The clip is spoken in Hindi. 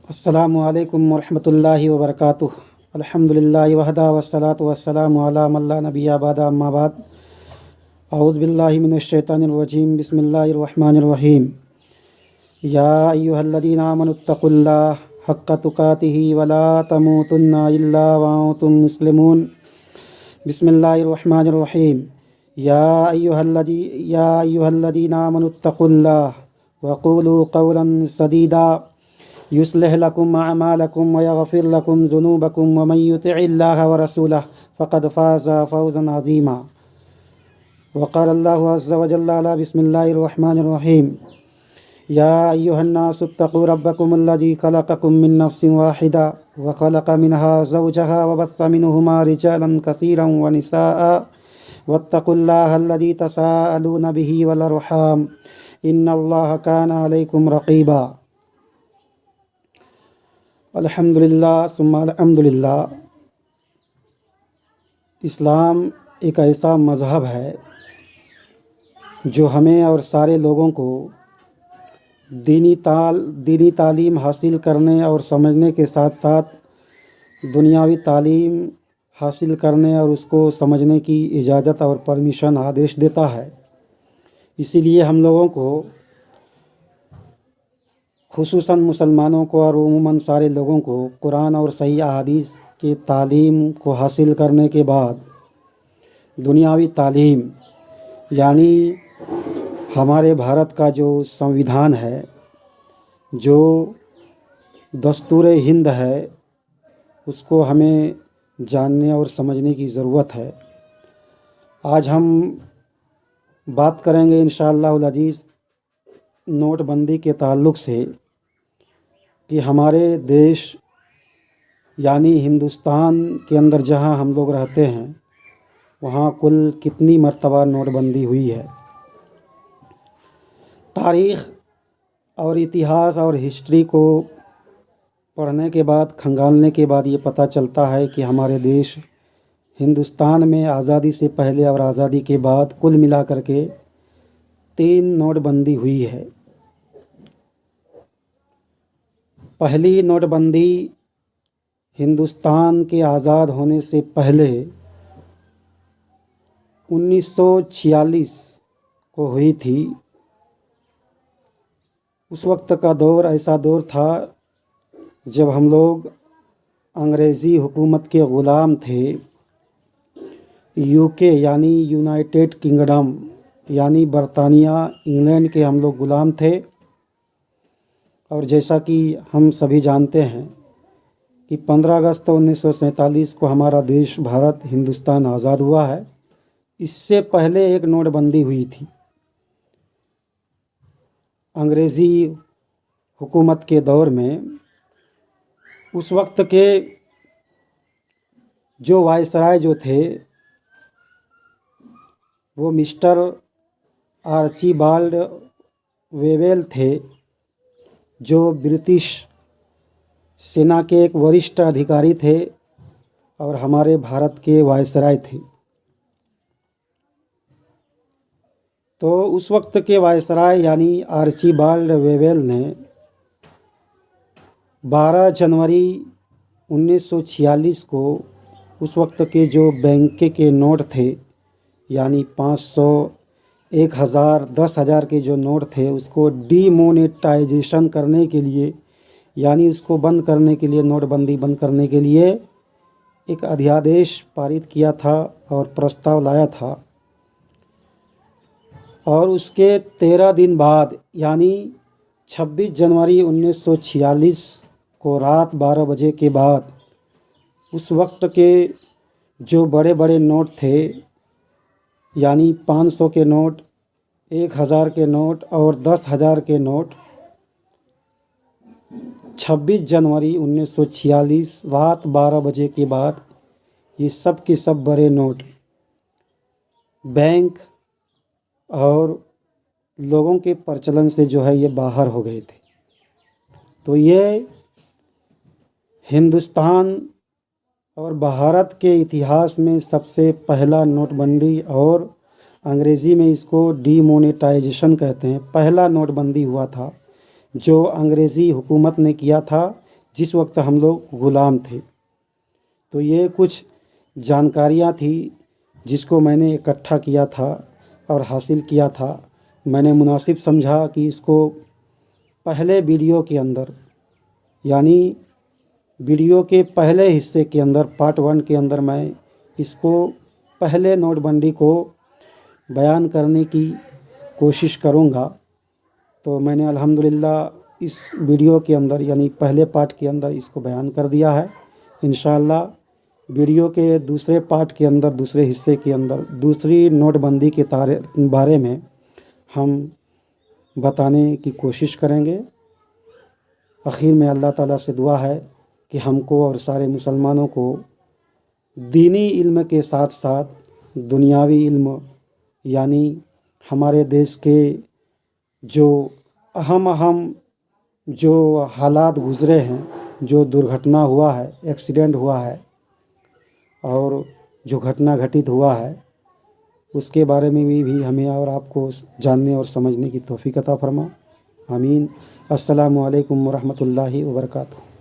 अस्सलामु अलैकुम वरहमतुल्लाहि वबरकातुहू। अल्हम्दुलिल्लाहि वहदा वस्सलातु वस्सलामु अला मन ला नबिय्य बअदा अम्मा बाद। औज़ु बिल्लाहि मिनश शैतानिर रजीम। बिस्मिल्लाहिर रहमानिर रहीम। या अय्युहल्लज़ीना आमनुत्तकुल्लाह हक्का तुकातिही वला तमूतुन्ना इल्ला व अंतुम मुस्लिमून। बिस्मिल्लाहिर रहमानिर रहीम। या अय्युहल्लज़ीना आमनुत्तकुल्लाह वक़ूलू क़ौलन सदीदा युस्लिह लकुम अअमालकुम व यग़फिर लकुम ज़ुनूबकुम व मन युतिइल्लाह व रसूलह फ़क़द फ़ाज़ फ़ौज़न अज़ीमा। व क़ाल अल्लाहु अज़्ज़ा व जल्ला अला बिस्मिल्लाहिर रहमानिर रहीम। या अय्युहन्नासुत्तक़ू रब्बकुमुल्लज़ी ख़लक़कुम मिन नफ़्सिन वाहिदा व ख़लक़ मिनहा ज़ौजहा व बस्स मिनहुमा रिजालन कसीरन व निसाअ वत्तक़ुल्लाहल्लज़ी तसाअलून बिही वल अर्हाम इन्नल्लाह काना अलैकुम रक़ीबा। अल्हम्दुलिल्लाह सुम्मा अल्हम्दुलिल्लाह। इस्लाम एक ऐसा मज़हब है जो हमें और सारे लोगों को दीनी तालीम हासिल करने और समझने के साथ साथ दुनियावी तालीम हासिल करने और उसको समझने की इजाज़त और परमिशन आदेश देता है। इसीलिए हम लोगों को, खुसूसन मुसलमानों को और उमूमन सारे लोगों को कुरान और सही अहादीस के तालीम को हासिल करने के बाद दुनियावी तालीम यानी हमारे भारत का जो संविधान है, जो दस्तूर हिंद है, उसको हमें जानने और समझने की ज़रूरत है। आज हम बात करेंगे इंशाअल्लाहुल अज़ीज़ नोटबंदी के ताल्लुक़ से कि हमारे देश यानी हिंदुस्तान के अंदर जहां हम लोग रहते हैं वहां कुल कितनी मर्तबा नोटबंदी हुई है। तारीख़ और इतिहास और हिस्ट्री को पढ़ने के बाद, खंगालने के बाद ये पता चलता है कि हमारे देश हिंदुस्तान में आज़ादी से पहले और आज़ादी के बाद कुल मिलाकर के 3 नोटबंदी हुई है। पहली नोटबंदी हिंदुस्तान के आज़ाद होने से पहले 1946 को हुई थी। उस वक्त का दौर ऐसा दौर था जब हम लोग अंग्रेज़ी हुकूमत के ग़ुलाम थे। यूके यानी यूनाइटेड किंगडम यानी बरतानिया, इंग्लैंड के हम लोग ग़ुलाम थे। और जैसा कि हम सभी जानते हैं कि 15 अगस्त 1947 को हमारा देश भारत हिंदुस्तान आज़ाद हुआ है। इससे पहले एक नोटबंदी हुई थी अंग्रेज़ी हुकूमत के दौर में। उस वक्त के जो वायसराय जो थे वो मिस्टर आर्चीबाल्ड वेवेल थे, जो ब्रिटिश सेना के एक वरिष्ठ अधिकारी थे और हमारे भारत के वायसराय थे। तो उस वक्त के वायसराय यानी आर्चीबाल्ड वेवेल ने 12 जनवरी 1946 को उस वक्त के जो बैंक के नोट थे यानी 500, 1000, 10,000 के जो नोट थे उसको डीमोनेटाइजेशन करने के लिए यानी उसको बंद करने के लिए, नोटबंदी बंद करने के लिए एक अध्यादेश पारित किया था और प्रस्ताव लाया था। और उसके 13 दिन बाद यानी 26 जनवरी 1946 को रात 12 बजे के बाद उस वक्त के जो बड़े बड़े नोट थे यानी 500 के नोट, 1000 के नोट और 10,000 के नोट 26 जनवरी 1946 रात 12 बजे के बाद ये सब के सब बड़े नोट बैंक और लोगों के प्रचलन से जो है ये बाहर हो गए थे। तो ये हिंदुस्तान और भारत के इतिहास में सबसे पहला नोटबंदी, और अंग्रेज़ी में इसको डीमोनेटाइजेशन कहते हैं, पहला नोटबंदी हुआ था जो अंग्रेज़ी हुकूमत ने किया था जिस वक्त हम लोग ग़ुलाम थे। तो ये कुछ जानकारियाँ थी जिसको मैंने इकट्ठा किया था और हासिल किया था। मैंने मुनासिब समझा कि इसको पहले वीडियो के अंदर, यानी वीडियो के पहले हिस्से के अंदर, पार्ट 1 के अंदर मैं इसको पहले नोटबंदी को बयान करने की कोशिश करूँगा। तो मैंने अल्हम्दुलिल्लाह इस वीडियो के अंदर, यानी पहले पार्ट के अंदर इसको बयान कर दिया है। इंशाअल्लाह वीडियो के दूसरे पार्ट के अंदर, दूसरे हिस्से के अंदर दूसरी नोटबंदी के बारे में हम बताने की कोशिश करेंगे। आखिर में अल्लाह ताला से दुआ है कि हमको और सारे मुसलमानों को दीनी इल्म के साथ साथ दुनियावी इल्म, यानी हमारे देश के जो अहम जो हालात गुज़रे हैं, जो दुर्घटना हुआ है, एक्सीडेंट हुआ है और जो घटना घटित हुआ है, उसके बारे में भी हमें और आपको जानने और समझने की तौफीक अता फरमा। आमीन। अस्सलामु अलैकुम व रहमतुल्लाहि व बरकातुहू।